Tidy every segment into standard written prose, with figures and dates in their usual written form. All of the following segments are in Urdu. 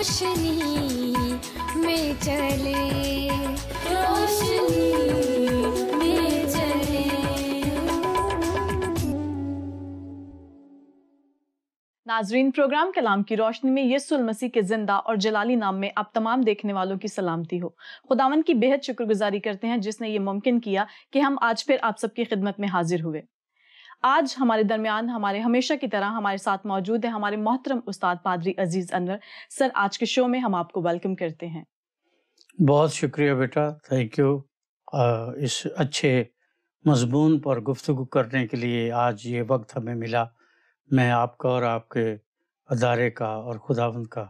روشنی میں چلے، روشنی میں چلے۔ ناظرین، پروگرام کلام کی روشنی میں یسوع المسیح کے زندہ اور جلالی نام میں آپ تمام دیکھنے والوں کی سلامتی ہو۔ خداوند کی بے حد شکر گزاری کرتے ہیں جس نے یہ ممکن کیا کہ ہم آج پھر آپ سب کی خدمت میں حاضر ہوئے۔ آج ہمارے درمیان ہمارے ہمیشہ کی طرح ہمارے ساتھ موجود ہیں ہمارے محترم استاد پادری عزیز انور۔ سر، آج کے شو میں ہم آپ کو ویلکم کرتے ہیں۔ بہت شکریہ بیٹا، تھینک یو اس اچھے مضمون پر گفتگو کرنے کے لیے آج یہ وقت ہمیں ملا۔ میں آپ کا اور آپ کے ادارے کا اور خداوند کا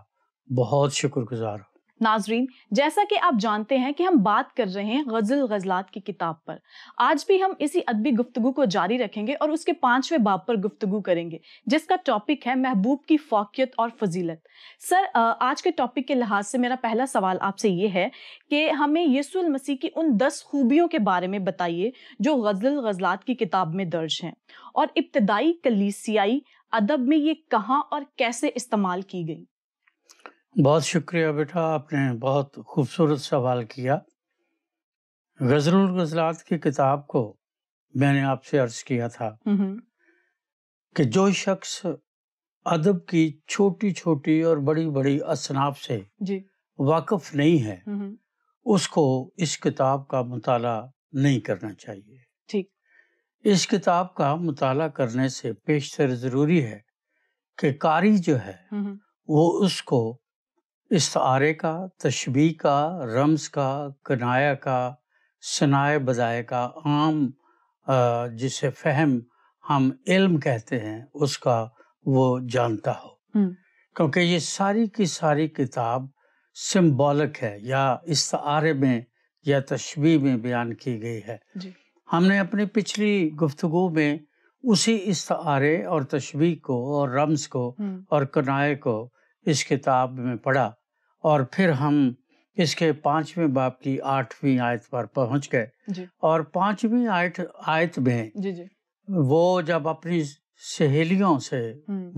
بہت شکر گزار ہوں۔ ناظرین، جیسا کہ آپ جانتے ہیں کہ ہم بات کر رہے ہیں غزل غزلات کی کتاب پر۔ آج بھی ہم اسی ادبی گفتگو کو جاری رکھیں گے اور اس کے 5ویں باب پر گفتگو کریں گے جس کا ٹاپک ہے محبوب کی فوقیت اور فضیلت۔ سر، آج کے ٹاپک کے لحاظ سے میرا پہلا سوال آپ سے یہ ہے کہ ہمیں یسوع المسیح کی ان 10 خوبیوں کے بارے میں بتائیے جو غزل غزلات کی کتاب میں درج ہیں، اور ابتدائی کلیسیائی ادب میں یہ کہاں اور کیسے استعمال کی گئی۔ بہت شکریہ بیٹا، آپ نے بہت خوبصورت سوال کیا۔ غزل الغزلات کی کتاب کو میں نے آپ سے عرض کیا تھا کہ جو شخص ادب کی چھوٹی چھوٹی اور بڑی بڑی اصناف سے واقف نہیں ہے اس کو اس کتاب کا مطالعہ نہیں کرنا چاہیے۔ ٹھیک۔ اس کتاب کا مطالعہ کرنے سے پیشتر ضروری ہے کہ قاری جو ہے وہ اس کو استعارے کا، تشبیہ کا، رمز کا، کنایہ کا، ثنائے بدائے کا، عام جسے فہم ہم علم کہتے ہیں اس کا وہ جانتا ہو، کیونکہ یہ ساری کی ساری کتاب سمبولک ہے یا استعارے میں یا تشبیہ میں بیان کی گئی ہے۔ ہم نے اپنی پچھلی گفتگو میں اسی استعارے اور تشبیہ کو اور رمز کو اور کنایے کو اس کتاب میں پڑھا، اور پھر ہم اس کے 5ویں باب کی 8ویں آیت پر پہنچ گئے، اور 5ویں آیت میں وہ جب اپنی سہیلیوں سے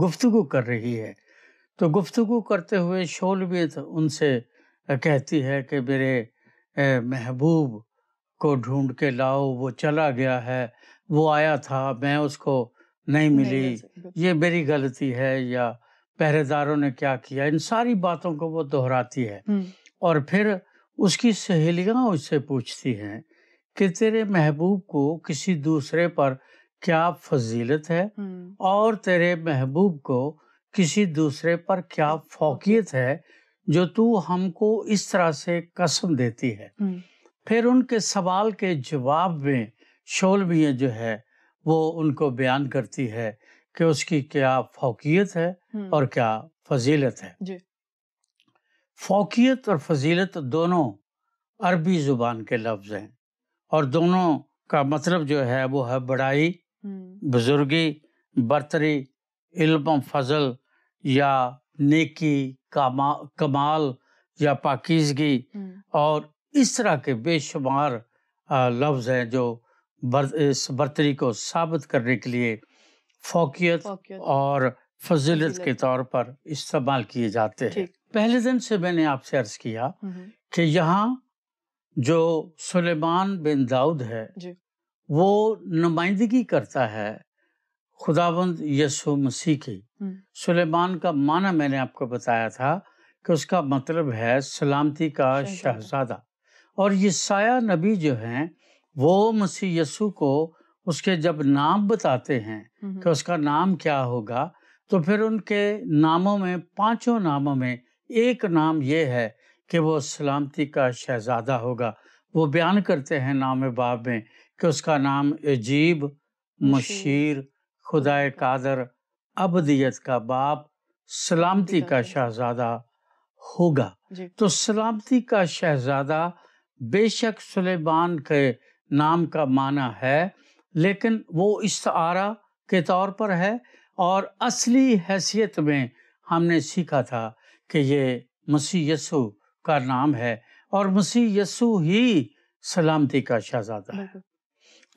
گفتگو کر رہی ہے تو گفتگو کرتے ہوئے شولمیت ان سے کہتی ہے کہ میرے محبوب کو ڈھونڈ کے لاؤ، وہ چلا گیا ہے، وہ آیا تھا میں اس کو نہیں ملی، یہ میری غلطی ہے یا پہرے داروں نے کیا کیا۔ ان ساری باتوں کو وہ دہراتی ہے، اور پھر اس کی سہیلیاں اس سے پوچھتی ہیں کہ تیرے محبوب کو کسی دوسرے پر کیا فضیلت ہے، اور تیرے محبوب کو کسی دوسرے پر کیا فوقیت ہے جو تو ہم کو اس طرح سے قسم دیتی ہے۔ پھر ان کے سوال کے جواب میں شولمیہ جو ہے وہ ان کو بیان کرتی ہے کہ اس کی کیا فوقیت ہے اور کیا فضیلت ہے۔ فوقیت اور فضیلت دونوں عربی زبان کے لفظ ہیں، اور دونوں کا مطلب جو ہے وہ ہے بڑائی، بزرگی، برتری، علم و فضل یا نیکی، کمال یا پاکیزگی، اور اس طرح کے بے شمار لفظ ہیں جو اس برتری کو ثابت کرنے کے لیے فوقیت اور فضیلت کے طور پر استعمال کیے جاتے ہیں۔ پہلے دن سے میں نے آپ سے عرض کیا کہ یہاں جو سلیمان بن داؤد ہے وہ نمائندگی کرتا ہے خداوند یسوع مسیح کی۔ سلیمان کا معنی میں نے آپ کو بتایا تھا کہ اس کا مطلب ہے سلامتی کا شہزادہ، اور یسایہ نبی جو ہیں وہ مسیح یسوع کو اس کے جب نام بتاتے ہیں کہ اس کا نام کیا ہوگا، تو پھر ان کے ناموں میں 5 ناموں میں ایک نام یہ ہے کہ وہ سلامتی کا شہزادہ ہوگا۔ وہ بیان کرتے ہیں نام باب میں کہ اس کا نام عجیب، مشیر، خدائے قادر، ابدیت کا باپ، سلامتی کا شہزادہ ہوگا۔ تو سلامتی کا شہزادہ بے شک سلیمان کے نام کا معنی ہے، لیکن وہ استعارہ کے طور پر ہے، اور اصلی حیثیت میں ہم نے سیکھا تھا کہ یہ مسیح یسوع کا نام ہے، اور مسیح یسوع ہی سلامتی کا شہزادہ ہے۔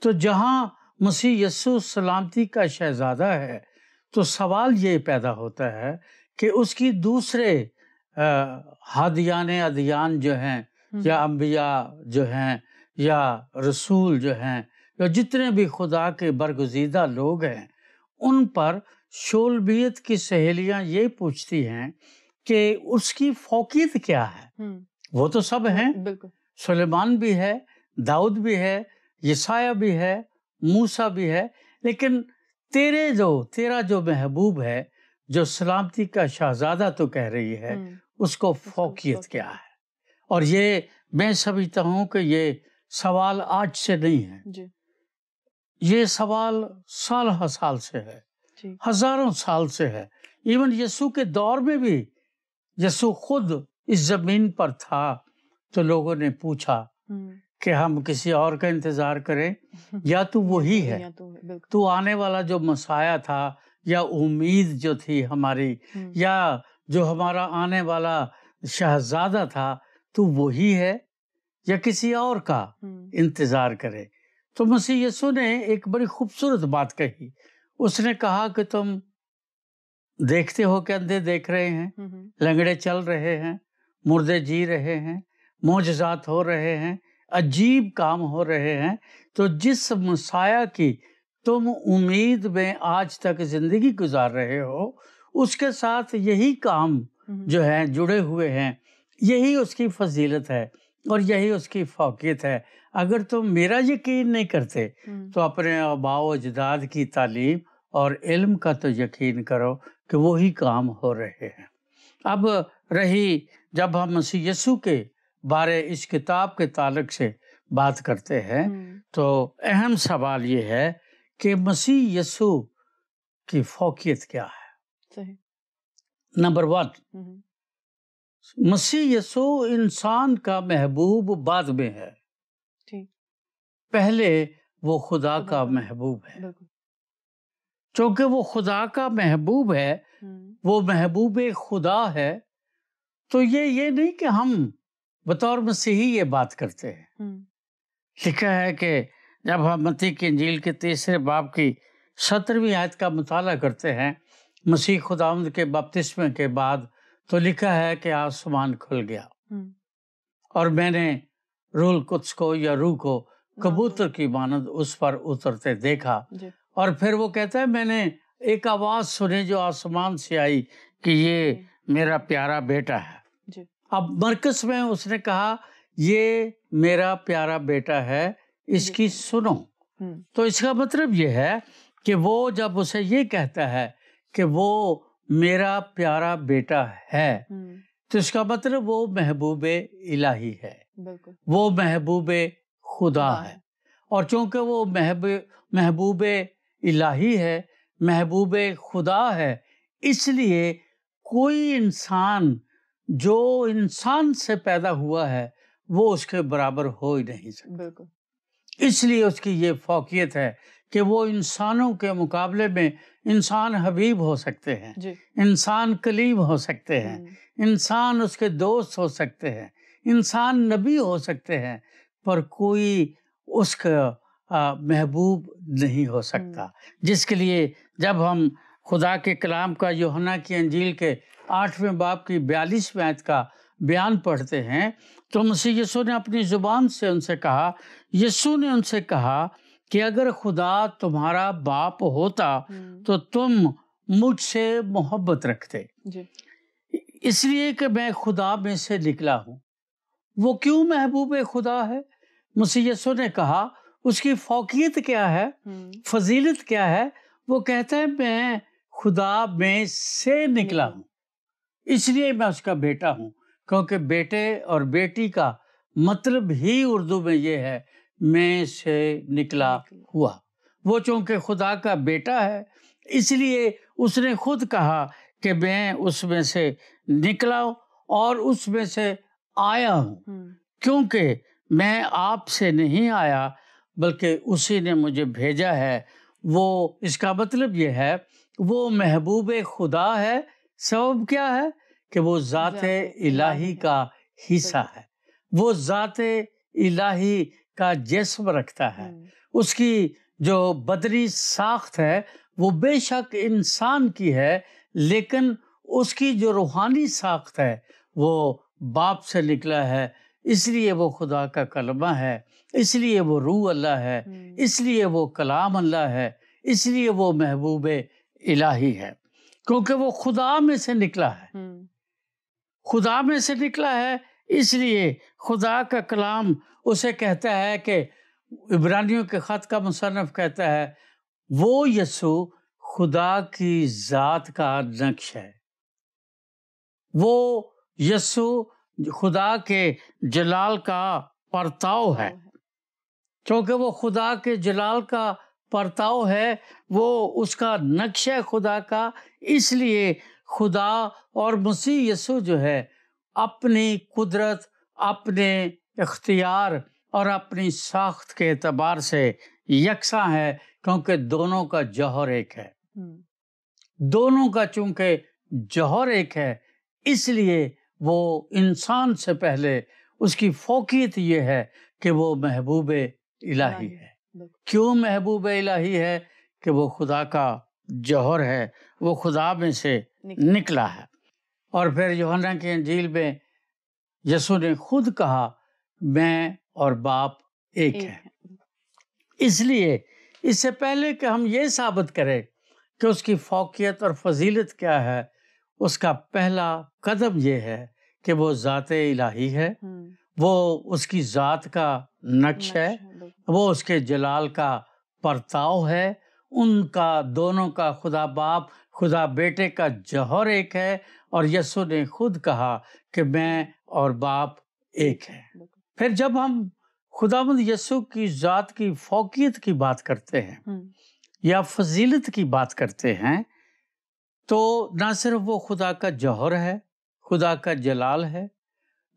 تو جہاں مسیح یسوع سلامتی کا شہزادہ ہے تو سوال یہ پیدا ہوتا ہے کہ اس کی دوسرے ہادیان ادیان جو ہیں یا انبیاء جو ہیں یا رسول جو ہیں یا جتنے بھی خدا کے برگزیدہ لوگ ہیں، ان پر شولبیت کی سہیلیاں یہ پوچھتی ہیں کہ اس کی فوقیت کیا ہے؟ وہ تو سب ہیں، بالکل، سلیمان بھی ہے، داؤد بھی ہے، یسایہ بھی ہے، موسیٰ بھی ہے، لیکن تیرا جو محبوب ہے، جو سلامتی کا شہزادہ تو کہہ رہی ہے، اس کو فوقیت کیا ہے؟ اور یہ میں سمجھتا ہوں کہ یہ سوال آج سے نہیں ہے، جی یہ سوال سال ہر سال سے ہے، جی ہزاروں سال سے ہے۔ ایون یسوع کے دور میں بھی یسوع خود اس زمین پر تھا تو لوگوں نے پوچھا کہ ہم کسی اور کا انتظار کریں یا تو وہی ہے، تو آنے والا جو مسیح تھا یا امید جو تھی ہماری یا جو ہمارا آنے والا شہزادہ تھا تو وہی ہے یا کسی اور کا انتظار کرے۔ تو مسیح یسوع نے ایک بڑی خوبصورت بات کہی، اس نے کہا کہ تم دیکھتے ہو کہ اندھے دیکھ رہے ہیں، لنگڑے چل رہے ہیں، مردے جی رہے ہیں، معجزات ہو رہے ہیں، عجیب کام ہو رہے ہیں، تو جس مسیح کی تم امید میں آج تک زندگی گزار رہے ہو، اس کے ساتھ یہی کام جو ہیں جڑے ہوئے ہیں، یہی اس کی فضیلت ہے اور یہی اس کی فوقیت ہے۔ اگر تم میرا یقین نہیں کرتے تو اپنے آباء و اجداد کی تعلیم اور علم کا تو یقین کرو کہ وہی کام ہو رہے ہیں۔ اب رہی جب ہم مسیح یسوع کے بارے اس کتاب کے تعلق سے بات کرتے ہیں تو اہم سوال یہ ہے کہ مسیح یسوع کی فوقیت کیا ہے؟ صحیح۔ نمبر 1، مسیح یسوع انسان کا محبوب بعد میں ہے، پہلے وہ خدا کا محبوب ہے۔ چونکہ وہ خدا کا محبوب ہے، وہ محبوب خدا ہے، تو یہ نہیں کہ ہم بطور مسیحی یہ بات کرتے ہیں۔ لکھا ہے کہ جب ہم متی کی انجیل کے 3 باب کی 17ویں آیت کا مطالعہ کرتے ہیں، مسیح خداوند کے بپتسمے کے بعد، تو لکھا ہے کہ آسمان کھل گیا اور میں نے روح القدس کو یا روح کو کبوتر کی مانند اس پر اترتے دیکھا، اور پھر وہ کہتا ہے میں نے ایک آواز سنی جو آسمان سے آئی کہ یہ میرا پیارا بیٹا ہے۔ اب مرکز میں اس نے کہا یہ میرا پیارا بیٹا ہے، اس کی سنو۔ تو اس کا مطلب یہ ہے کہ وہ جب اسے یہ کہتا ہے کہ وہ میرا پیارا بیٹا ہے تو اس کا مطلب وہ محبوب الہی ہے، وہ محبوب خدا ہے، اور چونکہ وہ محبوب الہی ہے، محبوب خدا ہے، اس لیے کوئی انسان جو انسان سے پیدا ہوا ہے وہ اس کے برابر ہو ہی نہیں سکتا۔ اس لیے اس کی یہ فوقیت ہے کہ وہ انسانوں کے مقابلے میں انسان حبیب ہو سکتے ہیں، انسان کلیم ہو سکتے ہیں، انسان اس کے دوست ہو سکتے ہیں، انسان نبی ہو سکتے ہیں، پر کوئی اس کا محبوب نہیں ہو سکتا۔ جس کے لیے جب ہم خدا کے کلام کا یوحنا کی انجیل کے 8ویں باب کی 42ویں آیت کا بیان پڑھتے ہیں تو مسیح یسوع نے اپنی زبان سے ان سے کہا، یسوع نے ان سے کہا کہ اگر خدا تمہارا باپ ہوتا تو تم مجھ سے محبت رکھتے، اس لیے کہ میں خدا میں سے نکلا ہوں۔ وہ کیوں محبوب خدا ہے؟ مسیح یسوع نے کہا اس کی فوقیت کیا ہے، فضیلت کیا ہے؟ وہ کہتا ہے میں خدا میں سے نکلا ہوں، اس لیے میں اس کا بیٹا ہوں، کیونکہ بیٹے اور بیٹی کا مطلب ہی اردو میں یہ ہے میں سے نکلا ہوا۔ وہ چونکہ خدا کا بیٹا ہے اس لیے اس نے خود کہا کہ میں اس میں سے نکلا اور اس میں سے آیا ہوں، کیونکہ میں آپ سے نہیں آیا بلکہ اسی نے مجھے بھیجا ہے۔ وہ اس کا مطلب یہ ہے وہ محبوب خدا ہے۔ سبب کیا ہے؟ کہ وہ ذات الہی کا حصہ ہے، وہ ذات الہی کا جسم رکھتا ہے، اس کی جو بدنی ساخت ہے وہ بے شک انسان کی ہے، لیکن اس کی جو روحانی ساخت ہے وہ باپ سے نکلا ہے، اس لیے وہ خدا کا کلمہ ہے، اس لیے وہ روح اللہ ہے، اس لیے وہ کلام اللہ ہے، اس لیے وہ محبوب الہی ہے، کیونکہ وہ خدا میں سے نکلا ہے، خدا میں سے نکلا ہے، اس لیے خدا کا کلام اسے کہتا ہے کہ عبرانیوں کے خط کا مصنف کہتا ہے وہ یسوع خدا کی ذات کا نقش ہے، وہ یسوع خدا کے جلال کا پرتاؤ ہے، کیونکہ وہ خدا کے جلال کا پرتاؤ ہے، وہ اس کا نقش ہے خدا کا، اس لیے خدا اور مسیح یسوع جو ہے اپنی قدرت، اپنے اختیار اور اپنی ساخت کے اعتبار سے یکساں ہے، کیونکہ دونوں کا جوہر ایک ہے، دونوں کا چونکہ جوہر ایک ہے، اس لیے وہ انسان سے پہلے اس کی فوقیت یہ ہے کہ وہ محبوب الہی ہے۔ کیوں محبوب الہی ہے؟ کہ وہ خدا کا جوہر ہے، وہ خدا میں سے نکلا ہے۔ اور پھر یوحنا کی انجیل میں یسوع نے خود کہا میں اور باپ ایک ہیں۔ اس لیے اس سے پہلے کہ ہم یہ ثابت کریں کہ اس کی فوقیت اور فضیلت کیا ہے، اس کا پہلا قدم یہ ہے کہ وہ ذات الہی ہے، وہ اس کی ذات کا نقش ہے، وہ اس کے جلال کا پرتاؤ ہے، ان کا دونوں کا خدا باپ خدا بیٹے کا جوہر ایک ہے، اور یسوع نے خود کہا کہ میں اور باپ ایک ہے۔ پھر جب ہم خداوند یسوع کی ذات کی فوقیت کی بات کرتے ہیں یا فضیلت کی بات کرتے ہیں تو نہ صرف وہ خدا کا جوہر ہے، خدا کا جلال ہے،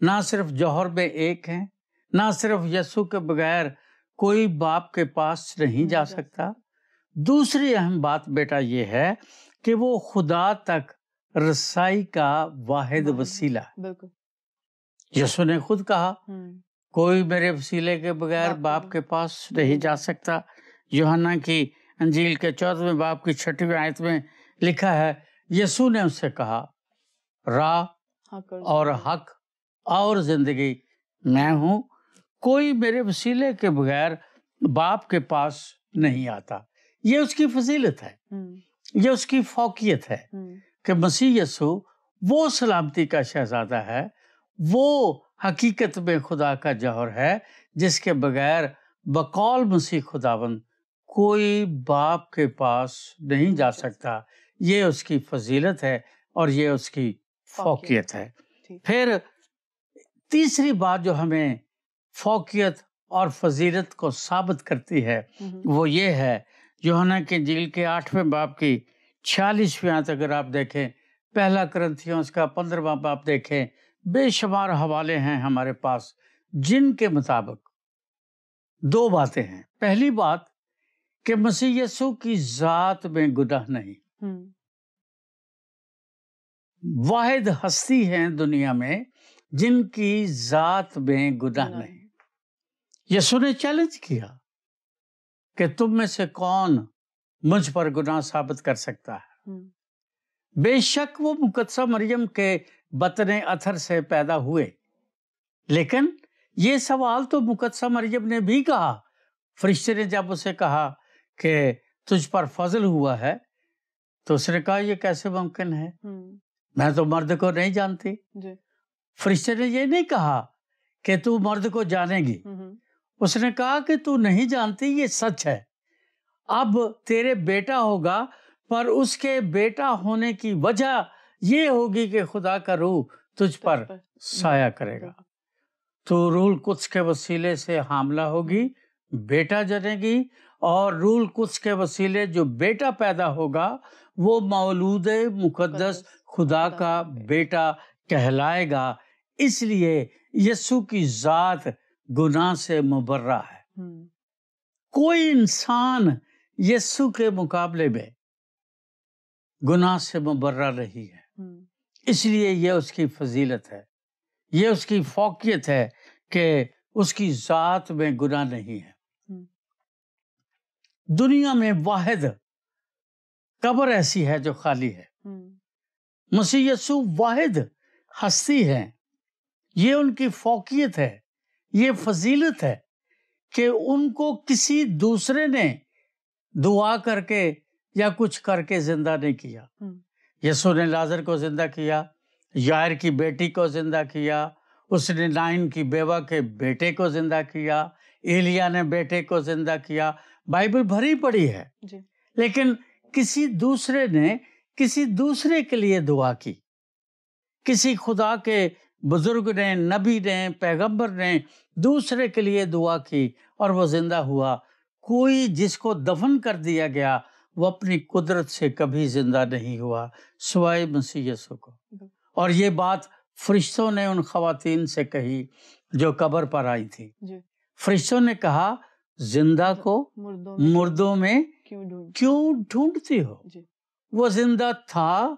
نہ صرف جوہر میں ایک ہیں، نہ صرف یسوع کے بغیر کوئی باپ کے پاس نہیں جا سکتا، دوسری اہم بات بیٹا یہ ہے کہ وہ خدا تک رسائی کا واحد وسیلہ ہے۔ یسوع نے خود کہا کوئی میرے وسیلے کے بغیر باپ کے پاس نہیں جا سکتا۔ یوحنا کی انجیل کے 14ویں باب کی 6ویں آیت میں لکھا ہے یسوع نے اس سے کہا راہ اور حق اور زندگی میں ہوں، کوئی میرے وسیلے کے بغیر باپ کے پاس نہیں آتا۔ یہ اس کی فضیلت ہے، یہ اس کی فوقیت ہے کہ مسیح یسوع وہ سلامتی کا شہزادہ ہے، وہ حقیقت میں خدا کا جوہر ہے جس کے بغیر بقول مسیح خداوند کوئی باپ کے پاس نہیں جا سکتا۔ یہ اس کی فضیلت ہے اور یہ اس کی فوقیت ہے۔ پھر تیسری بات جو ہمیں فوقیت اور فضیلت کو ثابت کرتی ہے وہ یہ ہے یوحنا کی انجیل کے 8ویں باب کی 46ویں آیت اگر آپ دیکھیں، پہلا کرنتھیوں اس کا 15واں باب دیکھیں، بے شمار حوالے ہیں ہمارے پاس جن کے مطابق دو باتیں ہیں۔ پہلی بات کہ مسیح یسوع کی ذات میں گناہ نہیں، واحد ہستی ہیں دنیا میں جن کی ذات میں گناہ نہیں۔ یسوع نے چیلنج کیا کہ تم میں سے کون مجھ پر گناہ ثابت کر سکتا ہے؟ بے شک وہ مقدسہ مریم کے بطن اطہر سے پیدا ہوئے، لیکن یہ سوال تو مقدسہ مریم نے بھی کہا۔ فرشتے نے جب اسے کہا کہ تجھ پر فضل ہوا ہے تو اس نے کہا یہ کیسے ممکن ہے، میں تو مرد کو نہیں جانتی۔ فرشتے نے یہ نہیں کہا کہ تو مرد کو جانے گی، اس نے کہا کہ تو نہیں جانتی، یہ سچ ہے، اب تیرے بیٹا ہوگا، پر اس کے بیٹا ہونے کی وجہ یہ ہوگی کہ خدا کا روح تجھ پر سایہ کرے گا، تو روح القدس کے وسیلے سے حاملہ ہوگی، بیٹا جنے گی، اور روح القدس کے وسیلے جو بیٹا پیدا ہوگا وہ مولود مقدس خدا کا بیٹا کہلائے گا۔ اس لیے یسوع کی ذات گناہ سے مبرہ ہے۔ کوئی انسان یسوع کے مقابلے میں گناہ سے مبرہ نہیں ہے، اس لیے یہ اس کی فضیلت ہے، یہ اس کی فوقیت ہے کہ اس کی ذات میں گناہ نہیں ہے۔ دنیا میں واحد قبر ایسی ہے جو خالی ہے، مسیح یسوع واحد ہستی ہیں، یہ ان کی فوقیت ہے، یہ فضیلت ہے کہ ان کو کسی دوسرے نے دعا کر کے یا کچھ کر کے زندہ نہیں کیا۔ یسوع نے لازر کو زندہ کیا، یائر کی بیٹی کو زندہ کیا، اس نے نائن کی بیوہ کے بیٹے کو زندہ کیا، ایلیا نے بیٹے کو زندہ کیا، بائبل بھری پڑی ہے۔ لیکن کسی دوسرے نے کسی دوسرے کے لیے دعا کی، کسی خدا کے بزرگ نے، نبی نے، پیغمبر نے دوسرے کے لیے دعا کی اور وہ زندہ ہوا۔ کوئی جس کو دفن کر دیا گیا وہ اپنی قدرت سے کبھی زندہ نہیں ہوا سوائے مسیح یسوع کو۔ اور یہ بات فرشتوں نے ان خواتین سے کہی جو قبر پر آئی تھی۔ فرشتوں نے کہا زندہ کو مردوں میں کیوں ڈھونڈتی ہو؟ وہ زندہ تھا،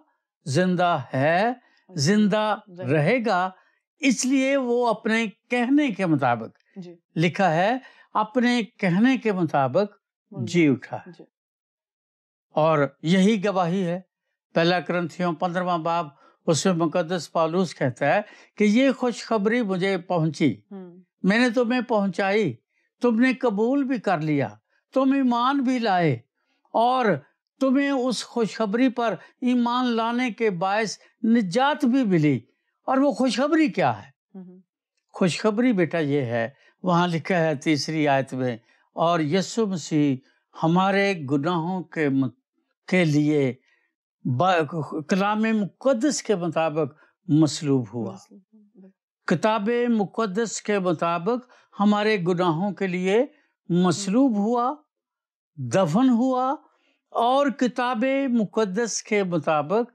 زندہ ہے، زندہ رہے گا، اس لیے وہ اپنے کہنے کے مطابق، لکھا ہے اپنے کہنے کے مطابق جی اٹھا۔ اور یہی گواہی ہے، پہلا کرنتھیوں 15واں باب، اس میں مقدس پالوس کہتا ہے کہ یہ خوشخبری مجھے پہنچی، میں نے تمہیں پہنچائی، تم نے قبول بھی کر لیا، تم ایمان بھی لائے، اور تمہیں اس خوشخبری پر ایمان لانے کے باعث نجات بھی ملی۔ اور وہ خوشخبری کیا ہے؟ خوشخبری بیٹا یہ ہے، وہاں لکھا ہے 3 آیت میں، اور یسوع مسیح ہمارے گناہوں کے لیے کلام مقدس کے مطابق مصلوب ہوا۔ کتاب مقدس کے مطابق ہمارے گناہوں کے لیے مصلوب ہوا، دفن ہوا، اور کتاب مقدس کے مطابق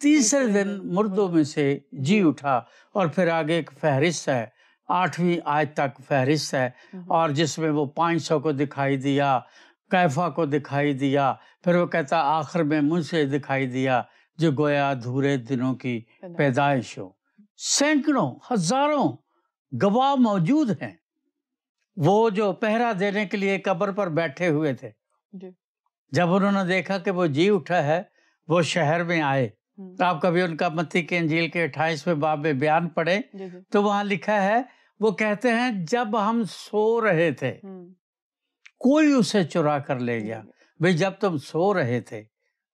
تیسرے دن مردوں میں سے جی اٹھا۔ اور پھر آگے ایک فہرست ہے، 8ویں آیت تک فہرست ہے، اور جس میں وہ 500 کو دکھائی دیا، کیفا کو دکھائی دیا، پھر وہ کہتا آخر میں مجھ سے دکھائی دیا جو گویا ادھورے دنوں کی پیدائش ہو۔ سینکڑوں ہزاروں گواہ موجود ہیں، وہ جو پہرا دینے کے لیے قبر پر بیٹھے ہوئے تھے۔ جب انہوں نے دیکھا کہ وہ جی اٹھا ہے، وہ شہر میں آئے۔ آپ کبھی ان کا متی کی انجیل کے 28ویں باب میں بیان پڑھیں تو وہاں لکھا ہے، وہ کہتے ہیں جب ہم سو رہے تھے کوئی اسے چرا کر لے گیا۔ بھئی جب تم سو رہے تھے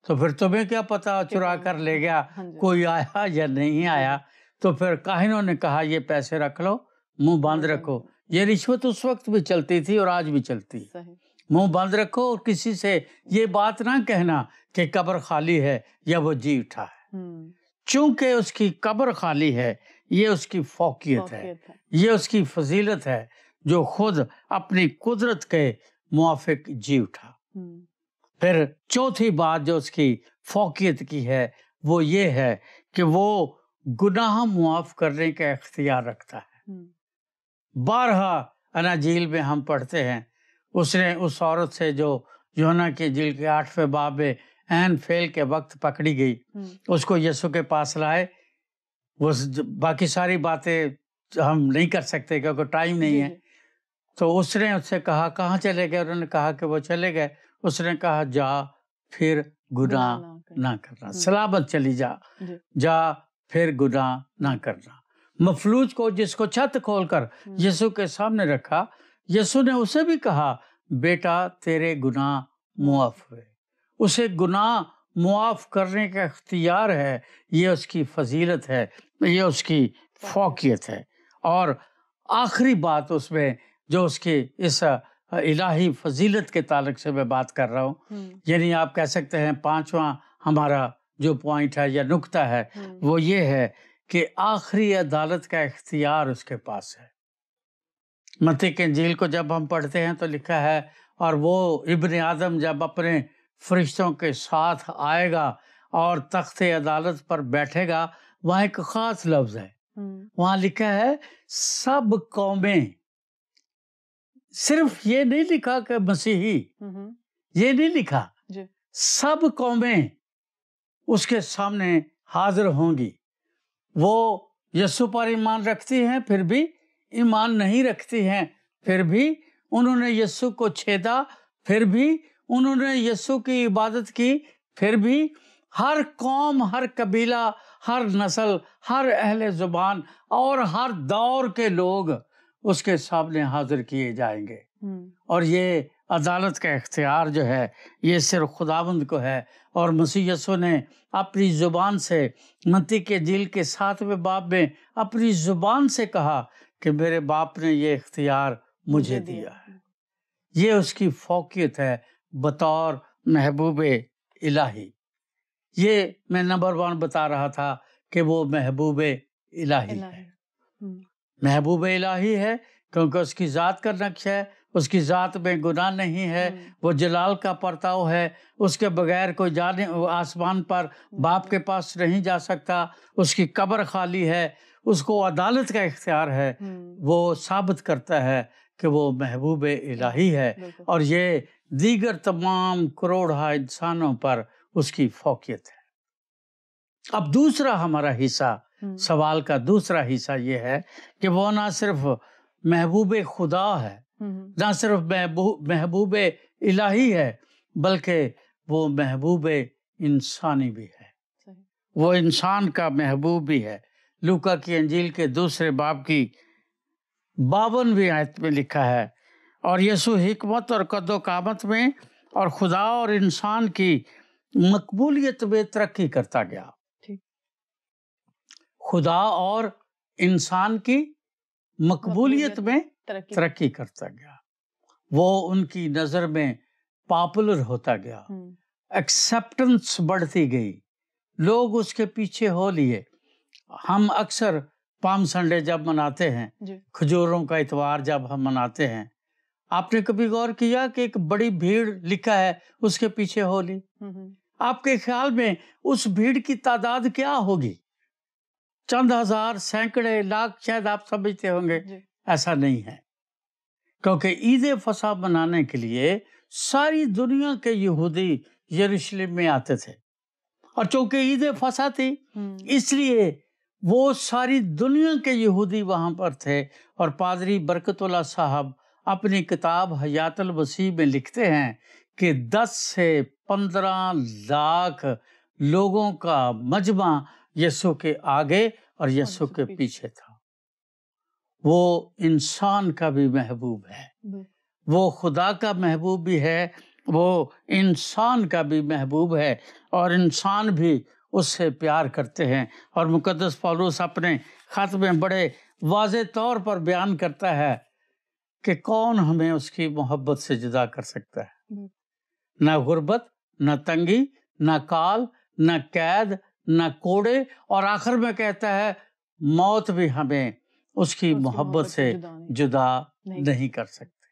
تو پھر تمہیں کیا پتا چرا کر لے گیا، کوئی آیا یا نہیں آیا؟ تو پھر کاہنوں نے کہا یہ پیسے رکھ لو، منہ بند رکھو۔ یہ رشوت اس وقت بھی چلتی تھی اور آج بھی چلتی ہے۔ منہ بند رکھو اور کسی سے یہ بات نہ کہنا کہ قبر خالی ہے یا وہ جی اٹھا ہے، چونکہ اس کی قبر خالی ہے۔ یہ اس کی فوقیت ہے، یہ اس کی فضیلت ہے جو خود اپنی قدرت کے موافق جی اٹھا۔ پھر چوتھی بات جو اس کی فوقیت کی ہے وہ یہ ہے کہ وہ گناہ معاف کرنے کا اختیار رکھتا ہے۔ بارہا اناجیل میں ہم پڑھتے ہیں، اس نے اس عورت سے جو یوحنا کی انجیل کے 8ویں باب میں عین فعل کے وقت پکڑی گئی، اس کو یسوع کے پاس لائے۔ وہ باقی ساری باتیں ہم نہیں کر سکتے کیونکہ ٹائم نہیں ہے، تو اس نے اس سے کہا کہاں چلے گئے؟ انہوں نے کہا کہ وہ چلے گئے۔ اس نے کہا جا پھر گناہ نہ کرنا، سلامت چلی جا، جا پھر گناہ نہ کرنا۔ مفلوج کو جس کو چھت کھول کر یسوع کے سامنے رکھا، یسوع نے اسے بھی کہا بیٹا تیرے گناہ معاف ہوئے۔ اسے گناہ معاف کرنے کا اختیار ہے، یہ اس کی فضیلت ہے، یہ اس کی فوقیت ہے۔ اور آخری بات اس میں جو اس کی اس الہی فضیلت کے تعلق سے میں بات کر رہا ہوں، یعنی آپ کہہ سکتے ہیں 5واں ہمارا جو پوائنٹ ہے یا نقطہ ہے وہ یہ ہے کہ آخری عدالت کا اختیار اس کے پاس ہے۔ متی کی انجیل کو جب ہم پڑھتے ہیں تو لکھا ہے اور وہ ابن آدم جب اپنے فرشتوں کے ساتھ آئے گا اور تخت عدالت پر بیٹھے گا، وہاں ایک خاص لفظ ہے، وہاں لکھا ہے سب قومیں۔ صرف یہ نہیں لکھا کہ مسیحی، یہ نہیں لکھا، سب قومیں اس کے سامنے حاضر ہوں گی۔ وہ یسوع پر ایمان رکھتی ہیں پھر بھی ایمان نہیں رکھتی ہیں، پھر بھی انہوں نے یسوع کو چھیدا، پھر بھی انہوں نے یسوع کی عبادت کی، پھر بھی ہر قوم، ہر قبیلہ، ہر نسل، ہر اہل زبان اور ہر دور کے لوگ اس کے سامنے حاضر کیے جائیں گے. اور یہ عدالت کا اختیار جو ہے یہ صرف خداوند کو ہے. اور مسیح یسوع نے اپنی زبان سے متی کے انجیل کے 7ویں باب میں اپنی زبان سے کہا کہ میرے باپ نے یہ اختیار مجھے دیا ہے. یہ اس کی فوقیت ہے بطور محبوب الہی. یہ میں نمبر 1 بتا رہا تھا کہ وہ محبوب الہی ہے. محبوب الہی ہے کیونکہ اس کی ذات کا نقش ہے، اس کی ذات میں گناہ نہیں ہے، وہ جلال کا پرتاؤ ہے، اس کے بغیر کوئی جانے آسمان پر باپ کے پاس نہیں جا سکتا، اس کی قبر خالی ہے، اس کو عدالت کا اختیار ہے. وہ ثابت کرتا ہے کہ وہ محبوب الہی ہے اور یہ دیگر تمام کروڑہ انسانوں پر اس کی فوقیت ہے. اب دوسرا ہمارا حصہ، سوال کا دوسرا حصہ یہ ہے کہ وہ نہ صرف محبوب خدا ہے، نہ صرف محبوب الہی ہے، بلکہ وہ محبوب انسانی بھی ہے. وہ انسان کا محبوب بھی ہے. لوکا کی انجیل کے 2 باب کی 52ویں آیت میں لکھا ہے، اور یسوع حکمت اور قد و قامت میں اور خدا اور انسان کی مقبولیت میں ترقی کرتا گیا. خدا اور انسان کی مقبولیت میں ترقی کرتا گیا. وہ ان کی نظر میں پاپولر ہوتا گیا، ایکسیپٹنس بڑھتی گئی، لوگ اس کے پیچھے ہو لیے. ہم اکثر پام سنڈے جب مناتے ہیں، کھجوروں کا اتوار جب ہم مناتے ہیں، آپ نے کبھی غور کیا کہ ایک بڑی بھیڑ لکھا ہے اس کے پیچھے ہو لی؟ آپ کے خیال میں اس بھیڑ کی تعداد کیا ہوگی؟ چند ہزار، سینکڑے، لاکھ شاید آپ سمجھتے ہوں گے. ایسا نہیں ہے، کیونکہ عید فصح منانے کے لیے ساری دنیا کے یہودی یروشلم میں آتے تھے، اور چونکہ عید فصح تھی اس لیے وہ ساری دنیا کے یہودی وہاں پر تھے. اور پادری برکت اللہ صاحب اپنی کتاب حیات المسیح میں لکھتے ہیں کہ 10 سے 15 لاکھ لوگوں کا مجمع یسوع کے آگے اور یسوع کے پیچھے تھا. وہ انسان کا بھی محبوب ہے، وہ خدا کا محبوب بھی ہے، وہ انسان کا بھی محبوب ہے، اور انسان بھی اس سے پیار کرتے ہیں. اور مقدس پولس اپنے خط میں بڑے واضح طور پر بیان کرتا ہے کہ کون ہمیں اس کی محبت سے جدا کر سکتا ہے. نہ غربت، نہ تنگی، نہ کال، نہ قید، نہ کوڑے، اور آخر میں کہتا ہے موت بھی ہمیں اس کی محبت سے جدا نہیں کر سکتے.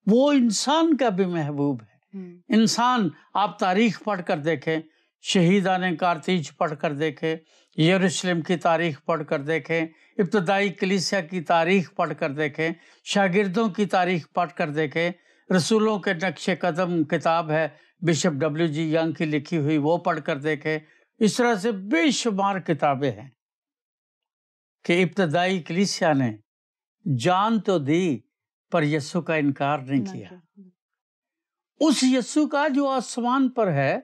وہ انسان کا بھی محبوب ہے. انسان، آپ تاریخ پڑھ کر دیکھیں، شہیدان کارتیج پڑھ کر دیکھیں، یروشلم کی تاریخ پڑھ کر دیکھیں، ابتدائی کلیسیا کی تاریخ پڑھ کر دیکھیں، شاگردوں کی تاریخ پڑھ کر دیکھیں، رسولوں کے نقش قدم کتاب ہے بشپ W.G. ینگ کی لکھی ہوئی، وہ پڑھ کر دیکھیں. اس طرح سے بے شمار کتابیں ہیں کہ ابتدائی کلیسیا نے جان تو دی پر یسوع کا انکار نہیں کیا. اس یسوع کا جو آسمان پر ہے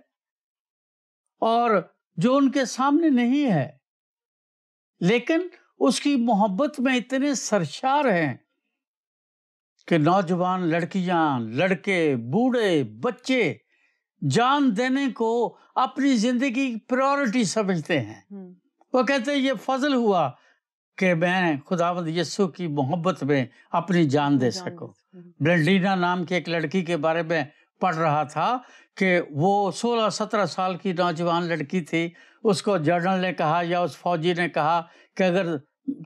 اور جو ان کے سامنے نہیں ہے، لیکن اس کی محبت میں اتنے سرشار ہیں کہ نوجوان، لڑکیاں، لڑکے، بوڑھے، بچے جان دینے کو اپنی زندگی کی پریورٹی سمجھتے ہیں. وہ کہتے ہیں یہ فضل ہوا کہ میں خداوند یسوع کی محبت میں اپنی جان دے سکوں. بلنڈینا نام کی ایک لڑکی کے بارے میں پڑھ رہا تھا کہ وہ 16-17 سال کی نوجوان لڑکی تھی. اس کو جنرل نے کہا یا اس فوجی نے کہا کہ اگر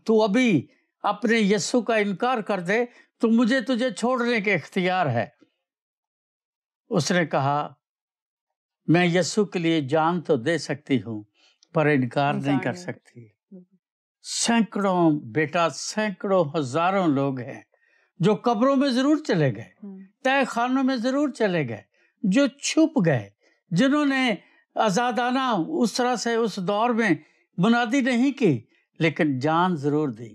تو ابھی اپنے یسوع کا انکار کر دے تو مجھے تجھے چھوڑنے کے اختیار ہے. اس نے کہا میں یسوع کے لیے جان تو دے سکتی ہوں پر انکار نہیں کر سکتی. سینکڑوں بیٹا، سینکڑوں ہزاروں لوگ ہیں جو قبروں میں ضرور چلے گئے، تہہ خانوں میں ضرور چلے گئے، جو چھپ گئے، جنہوں نے آزادانہ اس طرح سے اس دور میں منادی نہیں کی لیکن جان ضرور دی.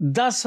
10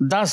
10